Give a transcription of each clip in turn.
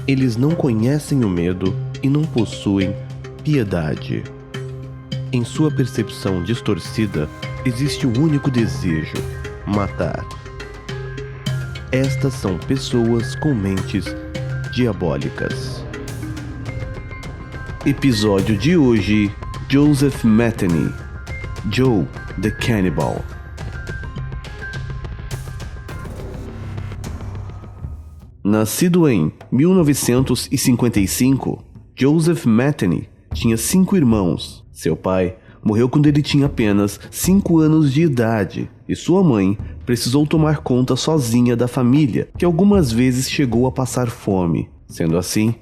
Eles não conhecem o medo e não possuem piedade. Em sua percepção distorcida, existe um único desejo: matar. Estas são pessoas com mentes diabólicas. Episódio de hoje: Joseph Metheny, Joe the Cannibal. Nascido em 1955, Joseph Metheny tinha 5 irmãos. Seu pai morreu quando ele tinha apenas 5 anos de idade e sua mãe precisou tomar conta sozinha da família, que algumas vezes chegou a passar fome. Sendo assim,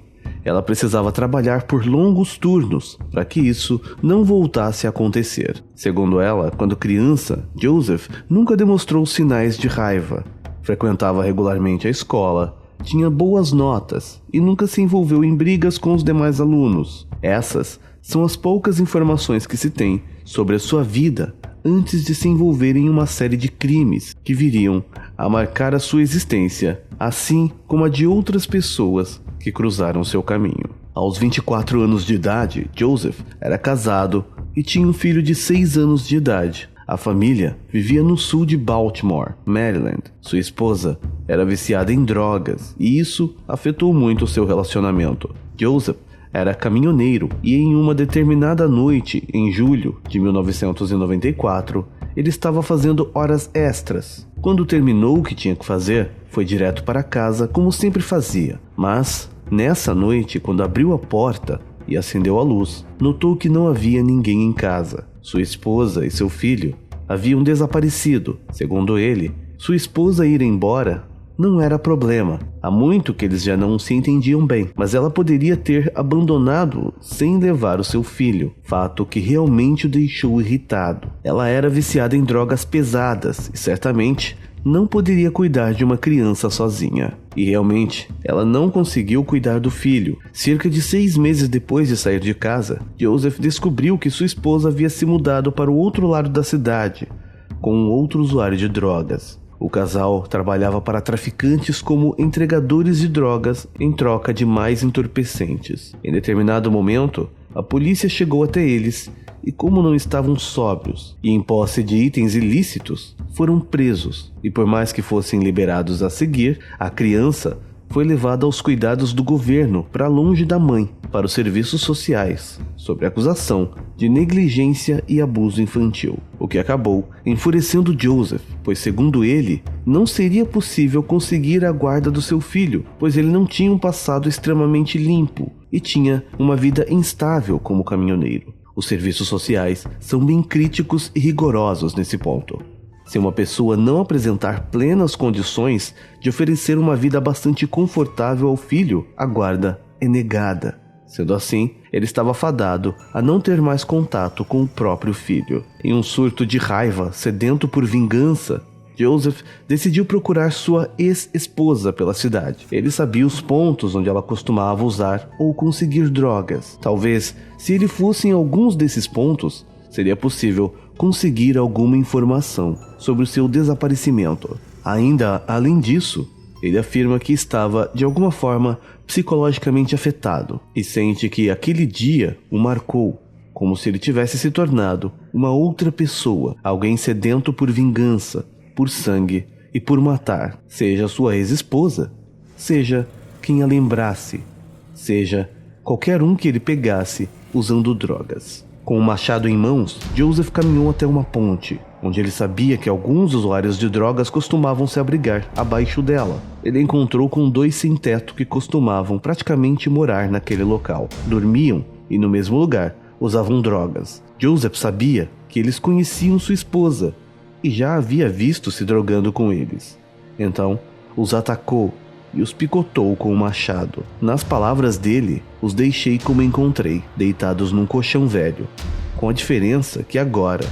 ela precisava trabalhar por longos turnos para que isso não voltasse a acontecer. Segundo ela, quando criança, Joseph nunca demonstrou sinais de raiva. Frequentava regularmente a escola, tinha boas notas e nunca se envolveu em brigas com os demais alunos. Essas são as poucas informações que se tem sobre a sua vida antes de se envolver em uma série de crimes que viriam a marcar a sua existência, assim como a de outras pessoas que cruzaram seu caminho. Aos 24 anos de idade, Joseph era casado e tinha um filho de 6 anos de idade. A família vivia no sul de Baltimore, Maryland. Sua esposa era viciada em drogas e isso afetou muito seu relacionamento. Joseph era caminhoneiro e em uma determinada noite, em julho de 1994, ele estava fazendo horas extras. Quando terminou o que tinha que fazer, foi direto para casa como sempre fazia. Mas, nessa noite, quando abriu a porta e acendeu a luz, notou que não havia ninguém em casa. Sua esposa e seu filho haviam desaparecido. Segundo ele, sua esposa ir embora não era problema. Há muito que eles já não se entendiam bem, mas ela poderia ter abandonado sem levar o seu filho, fato que realmente o deixou irritado. Ela era viciada em drogas pesadas e certamente não poderia cuidar de uma criança sozinha. E realmente, ela não conseguiu cuidar do filho. Cerca de 6 meses depois de sair de casa, Joseph descobriu que sua esposa havia se mudado para o outro lado da cidade, com um outro usuário de drogas. O casal trabalhava para traficantes como entregadores de drogas em troca de mais entorpecentes. Em determinado momento, a polícia chegou até eles e, como não estavam sóbrios e em posse de itens ilícitos, foram presos. E por mais que fossem liberados a seguir, a criança foi levada aos cuidados do governo para longe da mãe, para os serviços sociais, sob acusação de negligência e abuso infantil, o que acabou enfurecendo Joseph, pois segundo ele, não seria possível conseguir a guarda do seu filho, pois ele não tinha um passado extremamente limpo e tinha uma vida instável como caminhoneiro. Os serviços sociais são bem críticos e rigorosos nesse ponto. Se uma pessoa não apresentar plenas condições de oferecer uma vida bastante confortável ao filho, a guarda é negada. Sendo assim, ele estava fadado a não ter mais contato com o próprio filho. Em um surto de raiva, sedento por vingança, Joseph decidiu procurar sua ex-esposa pela cidade. Ele sabia os pontos onde ela costumava usar ou conseguir drogas. Talvez, se ele fosse em alguns desses pontos, seria possível conseguir alguma informação sobre o seu desaparecimento. Ainda além disso, ele afirma que estava, de alguma forma, psicologicamente afetado e sente que aquele dia o marcou, como se ele tivesse se tornado uma outra pessoa, alguém sedento por vingança, por sangue e por matar, seja sua ex-esposa, seja quem a lembrasse, seja qualquer um que ele pegasse usando drogas. Com um machado em mãos, Joseph caminhou até uma ponte, onde ele sabia que alguns usuários de drogas costumavam se abrigar abaixo dela. Ele encontrou com 2 sem-teto que costumavam praticamente morar naquele local. Dormiam e no mesmo lugar usavam drogas. Joseph sabia que eles conheciam sua esposa e já havia visto se drogando com eles. Então, os atacou e os picotou com o machado. Nas palavras dele, os deixei como encontrei, deitados num colchão velho, com a diferença que agora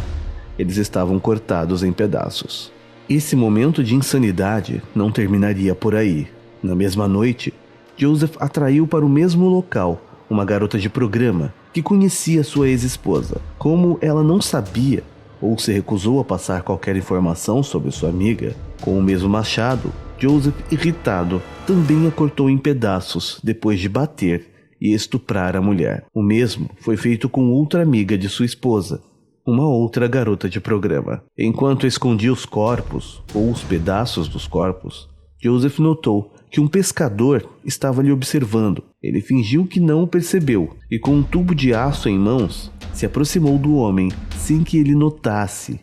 eles estavam cortados em pedaços. Esse momento de insanidade não terminaria por aí. Na mesma noite, Joseph atraiu para o mesmo local uma garota de programa que conhecia sua ex-esposa. Como ela não sabia ou se recusou a passar qualquer informação sobre sua amiga, com o mesmo machado, Joseph, irritado, também a cortou em pedaços depois de bater e estuprar a mulher. O mesmo foi feito com outra amiga de sua esposa, uma outra garota de programa. Enquanto escondia os corpos, ou os pedaços dos corpos, Joseph notou que um pescador estava lhe observando. Ele fingiu que não o percebeu e, com um tubo de aço em mãos, se aproximou do homem sem que ele notasse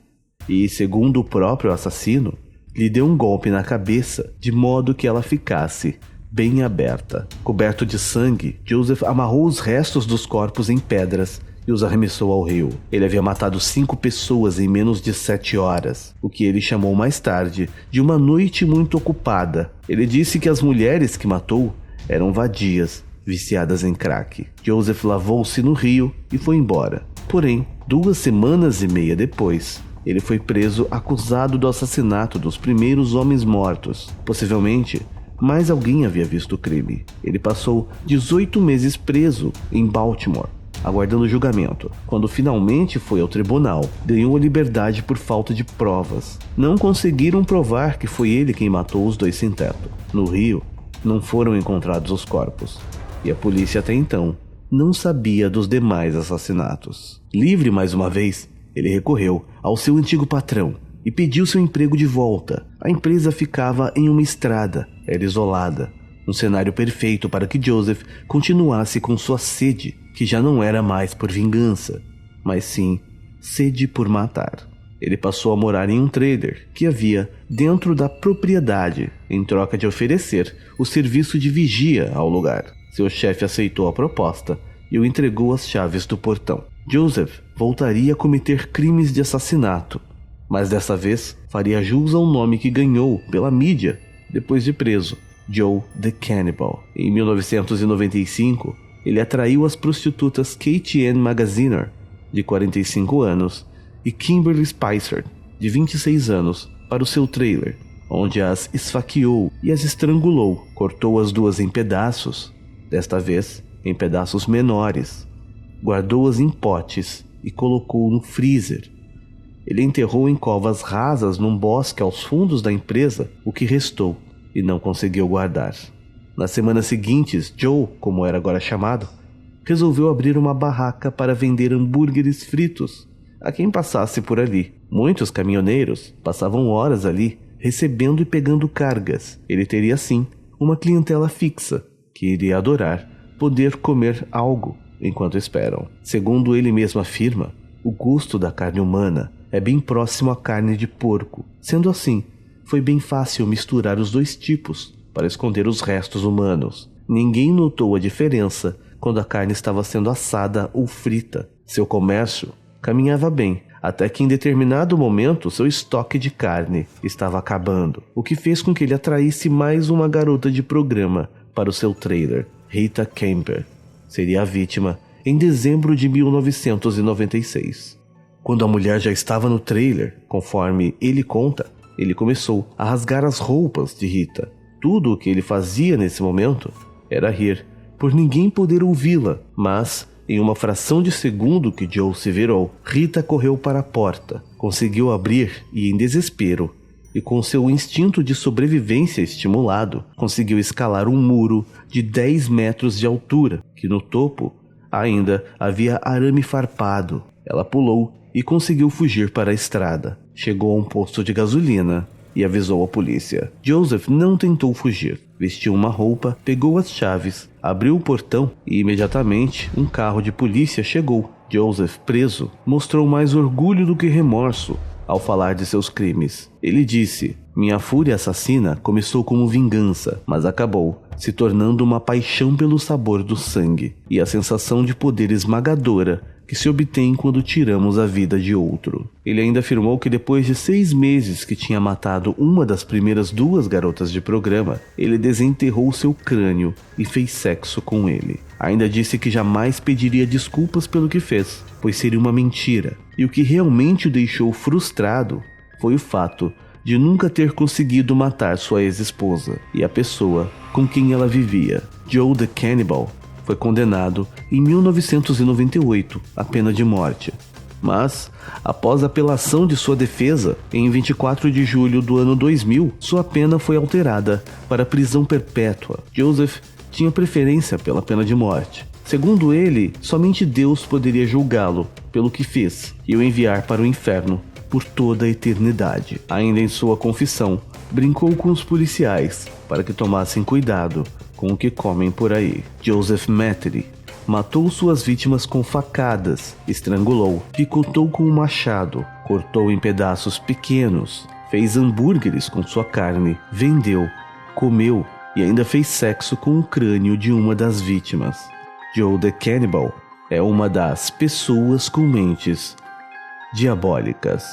e, segundo o próprio assassino, lhe deu um golpe na cabeça de modo que ela ficasse bem aberta. Coberto de sangue, Joseph amarrou os restos dos corpos em pedras e os arremessou ao rio. Ele havia matado 5 pessoas em menos de 7 horas, o que ele chamou mais tarde de uma noite muito ocupada. Ele disse que as mulheres que matou eram vadias, viciadas em crack. Joseph lavou-se no rio e foi embora. Porém, 2 semanas e meia depois, ele foi preso acusado do assassinato dos primeiros homens mortos. Possivelmente, mais alguém havia visto o crime. Ele passou 18 meses preso em Baltimore, aguardando julgamento. Quando finalmente foi ao tribunal, ganhou a liberdade por falta de provas. Não conseguiram provar que foi ele quem matou os 2 sem-teto. No rio, não foram encontrados os corpos, e a polícia até então não sabia dos demais assassinatos. Livre mais uma vez, ele recorreu ao seu antigo patrão e pediu seu emprego de volta. A empresa ficava em uma estrada, era isolada, um cenário perfeito para que Joseph continuasse com sua sede, que já não era mais por vingança, mas sim sede por matar. Ele passou a morar em um trailer que havia dentro da propriedade, em troca de oferecer o serviço de vigia ao lugar. Seu chefe aceitou a proposta e o entregou as chaves do portão. Joseph voltaria a cometer crimes de assassinato, mas dessa vez faria jus ao nome que ganhou pela mídia depois de preso, Joe the Cannibal. Em 1995, ele atraiu as prostitutas Katie Ann Magaziner, de 45 anos, e Kimberly Spicer, de 26 anos, para o seu trailer, onde as esfaqueou e as estrangulou. Cortou as 2 em pedaços, desta vez em pedaços menores. Guardou-as em potes e colocou no freezer. Ele enterrou em covas rasas num bosque aos fundos da empresa o que restou e não conseguiu guardar. Nas semanas seguintes, Joe, como era agora chamado, resolveu abrir uma barraca para vender hambúrgueres fritos a quem passasse por ali. Muitos caminhoneiros passavam horas ali recebendo e pegando cargas. Ele teria assim uma clientela fixa que iria adorar poder comer algo enquanto esperam. Segundo ele mesmo afirma, o gosto da carne humana é bem próximo à carne de porco. Sendo assim, foi bem fácil misturar os 2 tipos para esconder os restos humanos. Ninguém notou a diferença quando a carne estava sendo assada ou frita. Seu comércio caminhava bem, até que em determinado momento seu estoque de carne estava acabando, o que fez com que ele atraísse mais uma garota de programa para o seu trailer. Rita Kemper seria a vítima em dezembro de 1996. Quando a mulher já estava no trailer, conforme ele conta, ele começou a rasgar as roupas de Rita. Tudo o que ele fazia nesse momento era rir, por ninguém poder ouvi-la, mas em uma fração de segundo que Joe se virou, Rita correu para a porta, conseguiu abrir e, em desespero, e com seu instinto de sobrevivência estimulado, conseguiu escalar um muro de 10 metros de altura, que no topo ainda havia arame farpado. Ela pulou e conseguiu fugir para a estrada. Chegou a um posto de gasolina e avisou a polícia. Joseph não tentou fugir. Vestiu uma roupa, pegou as chaves, abriu o portão e imediatamente um carro de polícia chegou. Joseph, preso, mostrou mais orgulho do que remorso ao falar de seus crimes. Ele disse: "Minha fúria assassina começou como vingança, mas acabou se tornando uma paixão pelo sabor do sangue e a sensação de poder esmagadora que se obtém quando tiramos a vida de outro." Ele ainda afirmou que depois de 6 meses que tinha matado uma das primeiras 2 garotas de programa, ele desenterrou seu crânio e fez sexo com ele. Ainda disse que jamais pediria desculpas pelo que fez, pois seria uma mentira. E o que realmente o deixou frustrado foi o fato de nunca ter conseguido matar sua ex-esposa e a pessoa com quem ela vivia. Joe the Cannibal foi condenado em 1998 à pena de morte, Mas, após a apelação de sua defesa, em 24 de julho do ano 2000, sua pena foi alterada para prisão perpétua. Joseph tinha preferência pela pena de morte. Segundo ele, somente Deus poderia julgá-lo pelo que fez e o enviar para o inferno por toda a eternidade. Ainda em sua confissão, brincou com os policiais para que tomassem cuidado com o que comem por aí. Joseph Mattery matou suas vítimas com facadas, estrangulou, picotou com um machado, cortou em pedaços pequenos, fez hambúrgueres com sua carne, vendeu, comeu e ainda fez sexo com o crânio de uma das vítimas. Joe the Cannibal é uma das pessoas com mentes diabólicas.